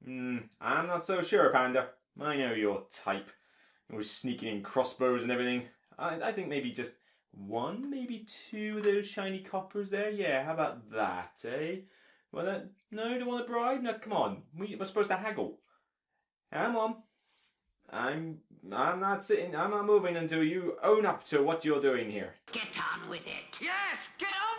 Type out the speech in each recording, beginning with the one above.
I'm not so sure, Panda. I know your type. You're sneaking in crossbows and everything. I think maybe just one, maybe two of those shiny coppers there. Yeah, how about that, eh? Well, no, you don't want a bribe? No, come on. We're supposed to haggle. Come on. I'm not sitting. I'm not moving until you own up to what you're doing here. Get on with it. Yes, get on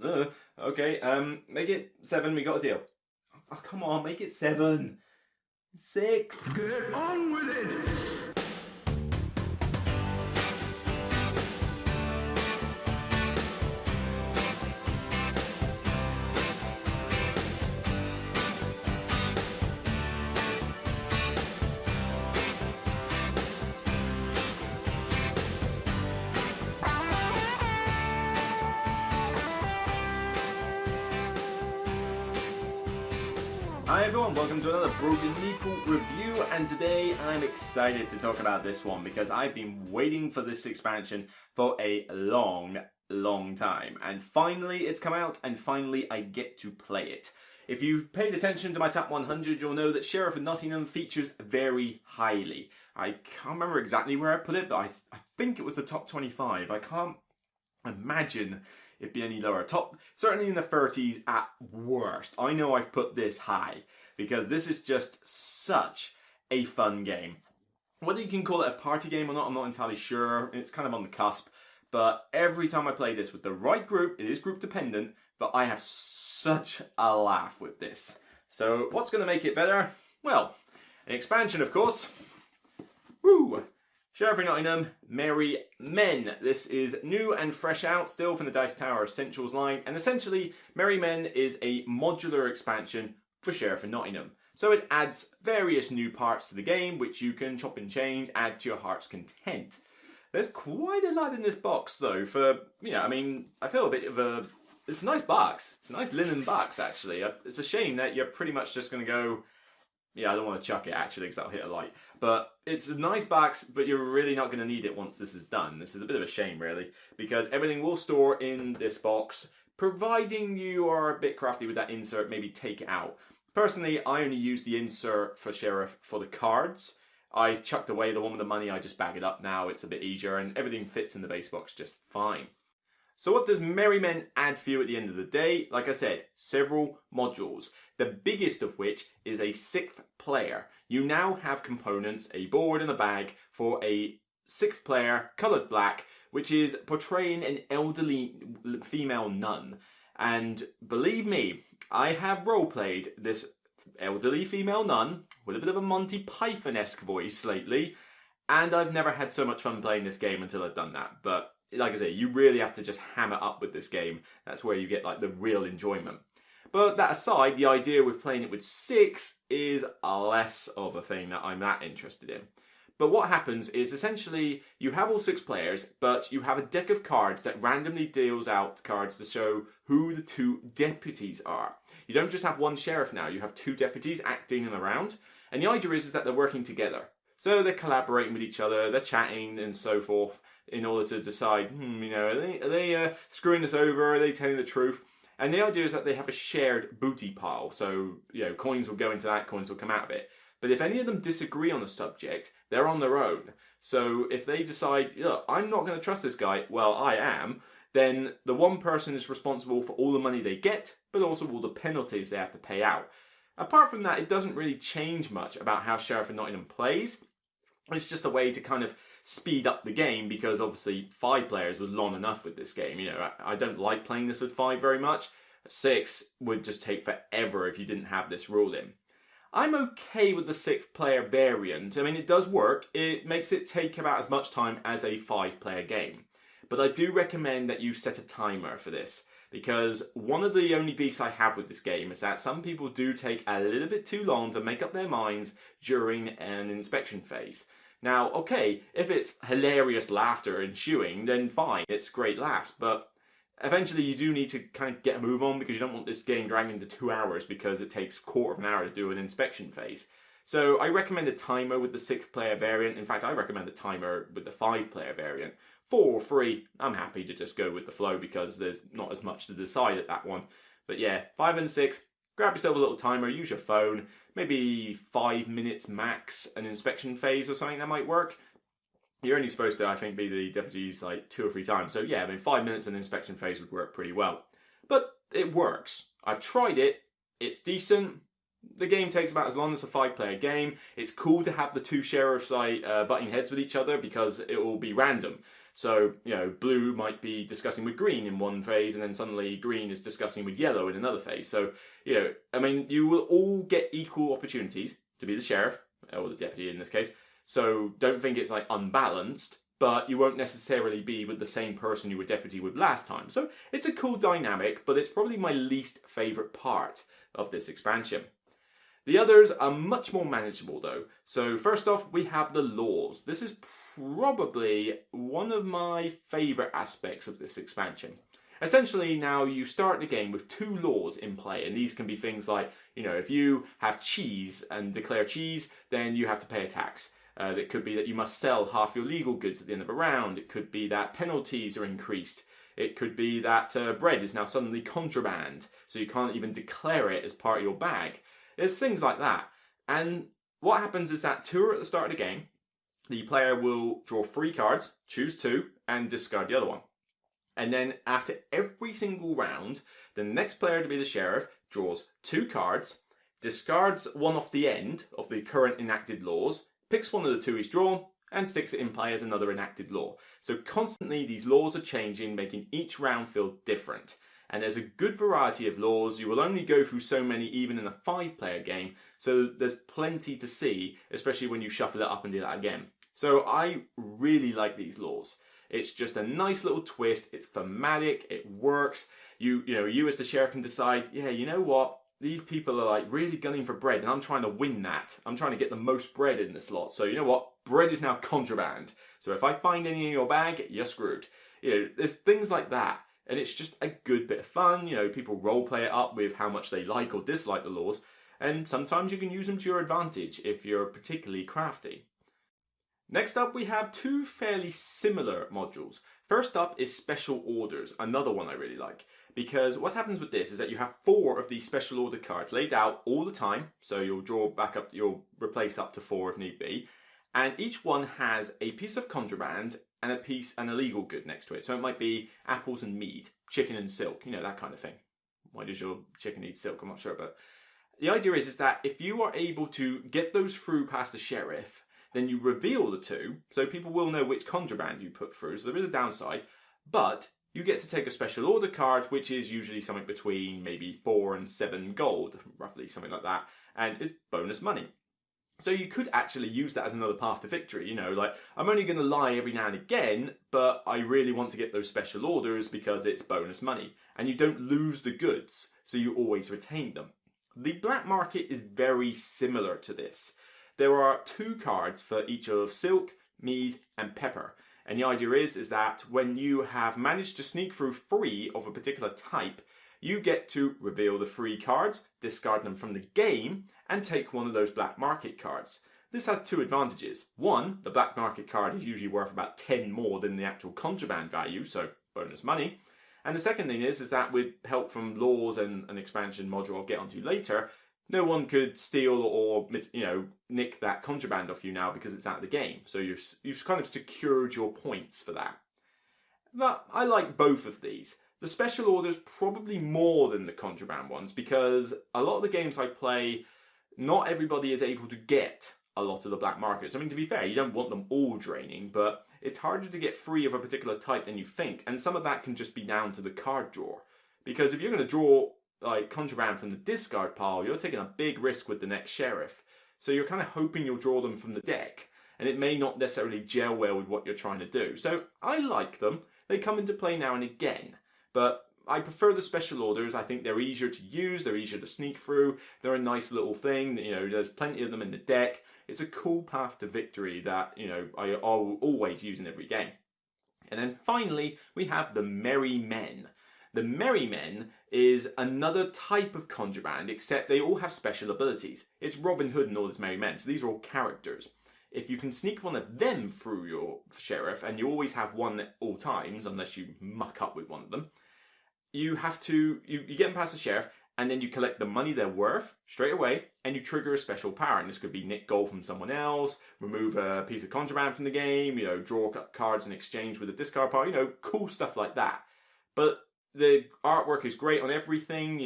with it. Okay. Make it 7. We got a deal. Oh, come on, make it 7. 6. Get on with it! Hi everyone, welcome to another Broken Meeple review, and today I'm excited to talk about this one because I've been waiting for this expansion for a long time, and finally it's come out and finally I get to play it. If you've paid attention to my top 100, you'll know that Sheriff of Nottingham features very highly. I can't remember exactly where I put it, but I think it was the top 25. I can't imagine it'd be any lower. Certainly in the 30s at worst. I know I've put this high because this is just such a fun game. Whether you can call it a party game or not, I'm not entirely sure. It's kind of on the cusp. But every time I play this with the right group, it is group dependent, but I have such a laugh with this. So what's going to make it better? Well, an expansion, of course. Woo! Sheriff of Nottingham, Merry Men. This is new and fresh out still from the Dice Tower Essentials line, and essentially Merry Men is a modular expansion for Sheriff of Nottingham. So it adds various new parts to the game which you can chop and change, add to your heart's content. There's quite a lot in this box though for, I feel a bit of a... It's a nice box. It's a nice linen box actually. It's a shame that you're pretty much just going to go... Yeah, I don't want to chuck it actually because that'll hit a light. But it's a nice box, but you're really not going to need it once this is done. This is a bit of a shame really, because everything will store in this box, providing you are a bit crafty with that insert, maybe take it out. Personally, I only use the insert for Sheriff for the cards. I chucked away the one with the money, I just bag it up now, it's a bit easier, and everything fits in the base box just fine. So what does Merry Men add for you at the end of the day? Like I said, several modules. The biggest of which is a 6th player. You now have components, a board and a bag for a 6th player, coloured black, which is portraying an elderly female nun. And believe me, I have roleplayed this elderly female nun with a bit of a Monty Python-esque voice lately, and I've never had so much fun playing this game until I've done that. But like I say, you really have to just hammer up with this game. That's where you get like the real enjoyment. But that aside, the idea with playing it with 6 is less of a thing that I'm that interested in. But what happens is essentially you have all 6 players, but you have a deck of cards that randomly deals out cards to show who the 2 deputies are. You don't just have one sheriff now, you have 2 deputies acting in a round. And the idea is that they're working together. So they're collaborating with each other, they're chatting and so forth in order to decide, are they screwing us over, are they telling the truth? And the idea is that they have a shared booty pile. So, coins will go into that, coins will come out of it. But if any of them disagree on the subject, they're on their own. So if they decide, look, I'm not going to trust this guy, well, I am, then the one person is responsible for all the money they get, but also all the penalties they have to pay out. Apart from that, it doesn't really change much about how Sheriff of Nottingham plays. It's just a way to kind of speed up the game because obviously 5 players was long enough with this game. I don't like playing this with 5 very much. 6 would just take forever if you didn't have this rule in. I'm okay with the 6th player variant. I mean, it does work. It makes it take about as much time as a 5-player game. But I do recommend that you set a timer for this, because one of the only beefs I have with this game is that some people do take a little bit too long to make up their minds during an inspection phase. Now, okay, if it's hilarious laughter ensuing, then fine, it's great laughs, but eventually you do need to kind of get a move on because you don't want this game dragging into 2 hours because it takes a quarter of an hour to do an inspection phase. So I recommend a timer with the 6th player variant. In fact, I recommend a timer with the 5-player variant. 4 or 3, I'm happy to just go with the flow because there's not as much to decide at that one. But yeah, 5 and 6, grab yourself a little timer, use your phone, maybe 5 minutes max, an inspection phase or something that might work. You're only supposed to, I think, be the deputies like 2 or 3 times. So yeah, I mean 5 minutes an inspection phase would work pretty well. But it works. I've tried it, it's decent. The game takes about as long as a 5-player game. It's cool to have the 2 sheriffs butting heads with each other because it will be random. So, blue might be discussing with green in one phase and then suddenly green is discussing with yellow in another phase. So, I mean, you will all get equal opportunities to be the sheriff, or the deputy in this case. So don't think it's like unbalanced, but you won't necessarily be with the same person you were deputy with last time. So it's a cool dynamic, but it's probably my least favourite part of this expansion. The others are much more manageable though. So first off, we have the laws. This is probably one of my favourite aspects of this expansion. Essentially, now you start the game with 2 laws in play, and these can be things like, if you have cheese and declare cheese, then you have to pay a tax. It could be that you must sell half your legal goods at the end of a round. It could be that penalties are increased. It could be that bread is now suddenly contraband, so you can't even declare it as part of your bag. There's things like that. And what happens is that 2 are at the start of the game. The player will draw 3 cards, choose 2, and discard the other one. And then after every single round, the next player to be the sheriff draws 2 cards, discards one off the end of the current enacted laws, picks one of the 2 he's drawn, and sticks it in play as another enacted law. So constantly these laws are changing, making each round feel different. And there's a good variety of laws. You will only go through so many even in a 5-player game, so there's plenty to see, especially when you shuffle it up and do that again. So I really like these laws. It's just a nice little twist, it's thematic, it works. You as the sheriff can decide, yeah, you know what? These people are like really gunning for bread and I'm trying to win that. I'm trying to get the most bread in this lot. So you know what? Bread is now contraband. So if I find any in your bag, you're screwed. There's things like that. And it's just a good bit of fun. People role play it up with how much they like or dislike the laws. And sometimes you can use them to your advantage if you're particularly crafty. Next up, we have 2 fairly similar modules. First up is Special Orders, another one I really like. Because what happens with this is that you have 4 of these Special Order cards laid out all the time. So you'll replace up to 4 if need be. And each one has a piece of contraband and an illegal good next to it. So it might be apples and mead, chicken and silk, that kind of thing. Why does your chicken need silk? I'm not sure, but the idea is that if you are able to get those through past the sheriff, then you reveal the 2, so people will know which contraband you put through, so there is a downside, but you get to take a special order card, which is usually something between maybe 4 and 7 gold, roughly something like that, and it's bonus money. So you could actually use that as another path to victory, like, I'm only going to lie every now and again, but I really want to get those special orders because it's bonus money, and you don't lose the goods, so you always retain them. The black market is very similar to this. There are 2 cards for each of silk, mead and pepper. And the idea is that when you have managed to sneak through 3 of a particular type, you get to reveal the 3 cards, discard them from the game, and take one of those black market cards. This has 2 advantages. One, the black market card is usually worth about 10 more than the actual contraband value, so bonus money. And the second thing is that with help from laws and an expansion module I'll get onto later, no one could steal or nick that contraband off you now because it's out of the game. So you've kind of secured your points for that. But I like both of these. The special orders probably more than the contraband ones because a lot of the games I play, not everybody is able to get a lot of the black markets. I mean, to be fair, you don't want them all draining, but it's harder to get free of a particular type than you think. And some of that can just be down to the card draw. Because if you're going to draw contraband from the discard pile, you're taking a big risk with the next sheriff. So you're kind of hoping you'll draw them from the deck, and it may not necessarily gel well with what you're trying to do. So I like them. They come into play now and again, but I prefer the special orders. I think they're easier to use, they're easier to sneak through, they're a nice little thing, there's plenty of them in the deck. It's a cool path to victory that, I'll always use in every game. And then finally, we have the Merry Men. The Merry Men is another type of contraband, except they all have special abilities. It's Robin Hood and all his merry men, so these are all characters. If you can sneak one of them through your sheriff, and you always have one at all times, unless you muck up with one of them, you have to, you get them past the sheriff, and then you collect the money they're worth straight away, and you trigger a special power. And this could be nick gold from someone else, remove a piece of contraband from the game, draw cards in exchange with a discard power, cool stuff like that. But the artwork is great on everything.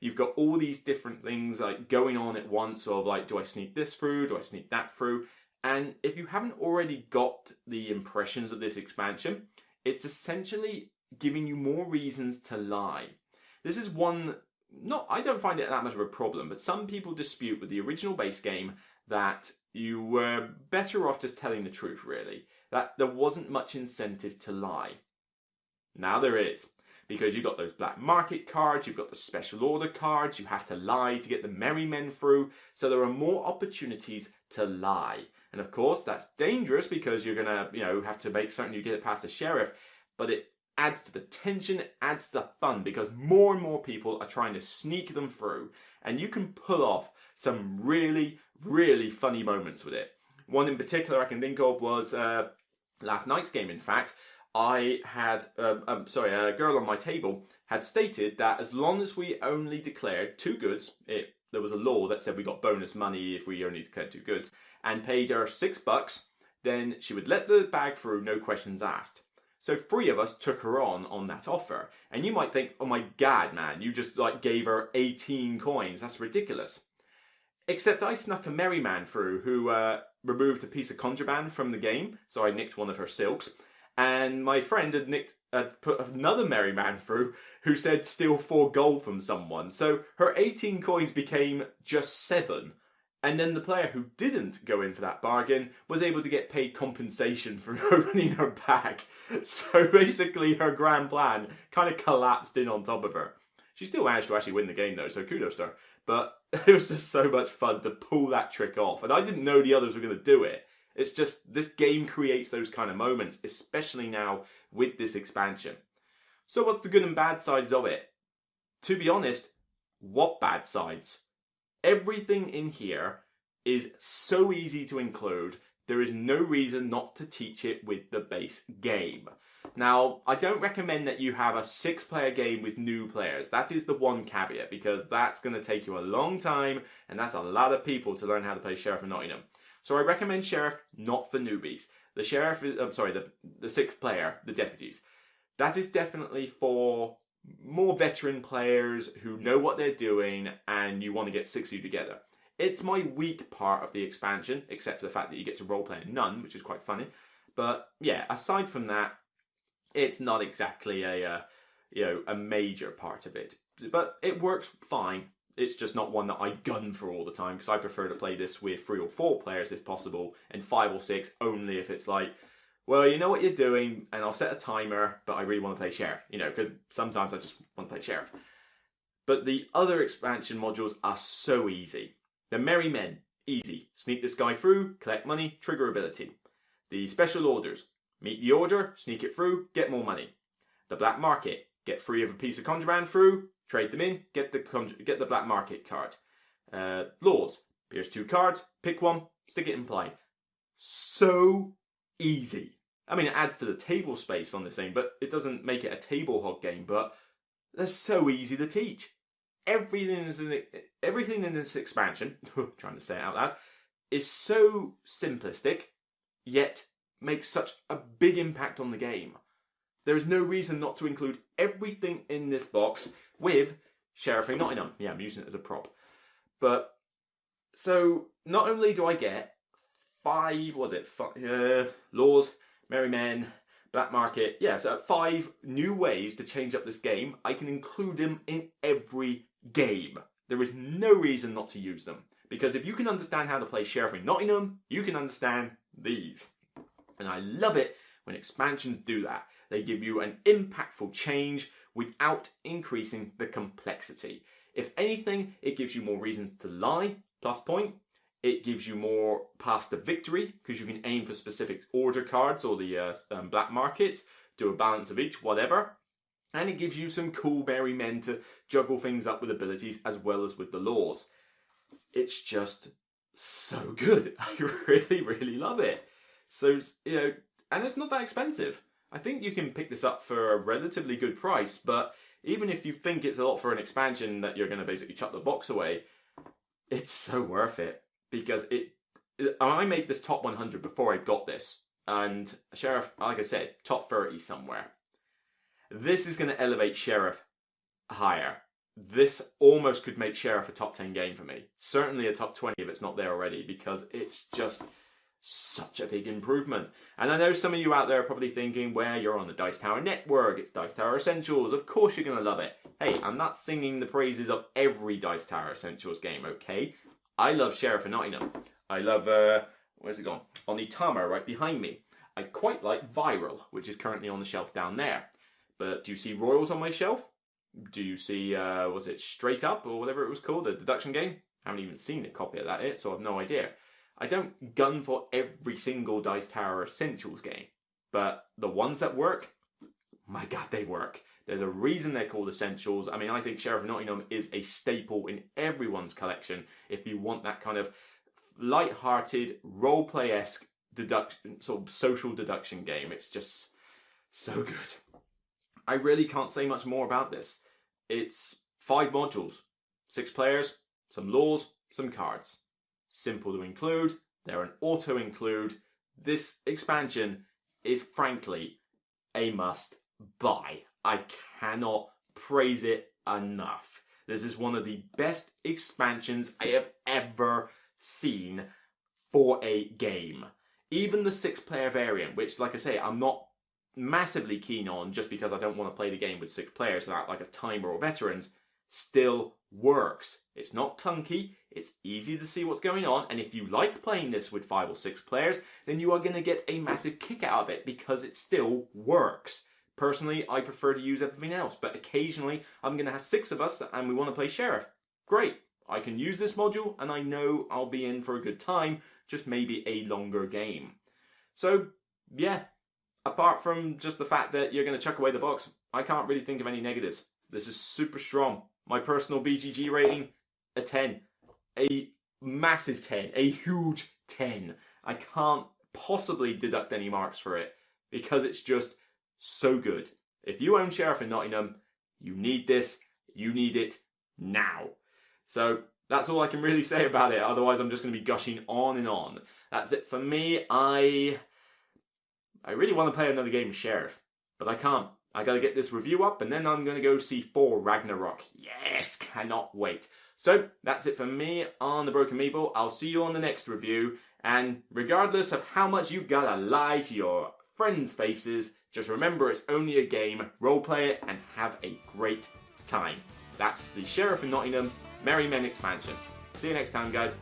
You've got all these different things like going on at once of like, do I sneak this through? Do I sneak that through? And if you haven't already got the impressions of this expansion, it's essentially giving you more reasons to lie. This is one, I don't find it that much of a problem, but some people dispute with the original base game that you were better off just telling the truth, really. That there wasn't much incentive to lie. Now there is. Because you've got those black market cards, you've got the special order cards, you have to lie to get the merry men through, so there are more opportunities to lie. And of course, that's dangerous because you're gonna, have to make certain you get it past the sheriff, but it adds to the tension, it adds to the fun, because more and more people are trying to sneak them through, and you can pull off some really, really funny moments with it. One in particular I can think of was last night's game, in fact. I had, a girl on my table had stated that as long as we only declared 2 goods, there was a law that said we got bonus money if we only declared 2 goods, and paid her $6, then she would let the bag through, no questions asked. So 3 of us took her on that offer. And you might think, oh my god, man, you just gave her 18 coins. That's ridiculous. Except I snuck a merry man through who removed a piece of contraband from the game. So I nicked one of her silks. And my friend had put another merry man through who said steal 4 gold from someone. So her 18 coins became just 7. And then the player who didn't go in for that bargain was able to get paid compensation for opening her bag. So basically her grand plan kind of collapsed in on top of her. She still managed to actually win the game though, so kudos to her. But it was just so much fun to pull that trick off. And I didn't know the others were going to do it. It's just, this game creates those kind of moments, especially now with this expansion. So what's the good and bad sides of it? To be honest, what bad sides? Everything in here is so easy to include, there is no reason not to teach it with the base game. Now, I don't recommend that you have a 6-player game with new players. That is the one caveat, because that's going to take you a long time, and that's a lot of people to learn how to play Sheriff of Nottingham. So I recommend Sheriff not for newbies. The Sheriff is, the 6th player, the deputies. That is definitely for more veteran players who know what they're doing and you want to get 6 of you together. It's my weak part of the expansion, except for the fact that you get to roleplay in none, which is quite funny. But yeah, aside from that, it's not exactly a major part of it. But it works fine. It's just not one that I gun for all the time, because I prefer to play this with 3 or 4 players if possible, and 5 or 6 only if it's like, well, you know what you're doing, and I'll set a timer, but I really want to play Sheriff, because sometimes I just want to play Sheriff. But the other expansion modules are so easy. The Merry Men, easy. Sneak this guy through, collect money, trigger ability. The Special Orders, meet the order, sneak it through, get more money. The Black Market, get free of a piece of contraband through, trade them in, get the Black Market card. Laws, here's 2 cards, pick one, stick it in play. So easy. I mean, it adds to the table space on this thing, but it doesn't make it a table hog game, but they're so easy to teach. Everything in this expansion, trying to say it out loud, is so simplistic, yet makes such a big impact on the game. There is no reason not to include everything in this box with Sheriff of Nottingham. Yeah, I'm using it as a prop. But, so, not only do I get 5 laws, Merry Men, Black Market, so 5 new ways to change up this game. I can include them in every game. There is no reason not to use them. Because if you can understand how to play Sheriff of Nottingham, you can understand these. And I love it when expansions do that. They give you an impactful change without increasing the complexity. If anything, it gives you more reasons to lie, plus point. It gives you more paths to victory, because you can aim for specific order cards or the black markets, do a balance of each, whatever. And it gives you some cool merry men to juggle things up with abilities as well as with the laws. It's just so good. I really, really love it. So, and it's not that expensive. I think you can pick this up for a relatively good price, but even if you think it's a lot for an expansion that you're going to basically chuck the box away, it's so worth it. Because I made this top 100 before I got this. And Sheriff, like I said, top 30 somewhere. This is going to elevate Sheriff higher. This almost could make Sheriff a top 10 game for me. Certainly a top 20 if it's not there already, because it's just such a big improvement. And I know some of you out there are probably thinking, well, you're on the Dice Tower Network, it's Dice Tower Essentials, of course you're going to love it. Hey, I'm not singing the praises of every Dice Tower Essentials game, okay? I love Sheriff of Nottingham. I love, where's it gone? Onitama right behind me. I quite like Viral, which is currently on the shelf down there. But do you see Royals on my shelf? Do you see, was it Straight Up or whatever it was called, a deduction game? I haven't even seen a copy of that yet, so I've no idea. I don't gun for every single Dice Tower Essentials game, but the ones that work, my God, they work. There's a reason they're called Essentials. I mean, I think Sheriff of Nottingham is a staple in everyone's collection if you want that kind of light-hearted, role-play-esque deduction, sort of social deduction game. It's just so good. I really can't say much more about this. It's 5 modules, 6 players, some laws, some cards. Simple to include, they're an auto-include. This expansion is frankly a must-buy. I cannot praise it enough. This is one of the best expansions I have ever seen for a game. Even the 6-player variant, which, like I say, I'm not massively keen on just because I don't want to play the game with 6 players without like a timer or veterans, still works. It's not clunky, it's easy to see what's going on, and if you like playing this with 5 or 6 players, then you are going to get a massive kick out of it because it still works. Personally, I prefer to use everything else, but occasionally I'm going to have 6 of us and we want to play Sheriff. Great, I can use this module and I know I'll be in for a good time, just maybe a longer game. So, yeah. Apart from just the fact that you're going to chuck away the box, I can't really think of any negatives. This is super strong. My personal BGG rating, a 10. A massive 10. A huge 10. I can't possibly deduct any marks for it because it's just so good. If you own Sheriff in Nottingham, you need this. You need it now. So that's all I can really say about it. Otherwise, I'm just going to be gushing on and on. That's it for me. I really want to play another game of Sheriff, but I can't. I gotta get this review up, and then I'm gonna go see Thor Ragnarok. Yes, cannot wait. So, that's it for me on the Broken Meeple. I'll see you on the next review, and regardless of how much you've gotta lie to your friends' faces, just remember it's only a game, roleplay it, and have a great time. That's the Sheriff of Nottingham Merry Men expansion. See you next time, guys.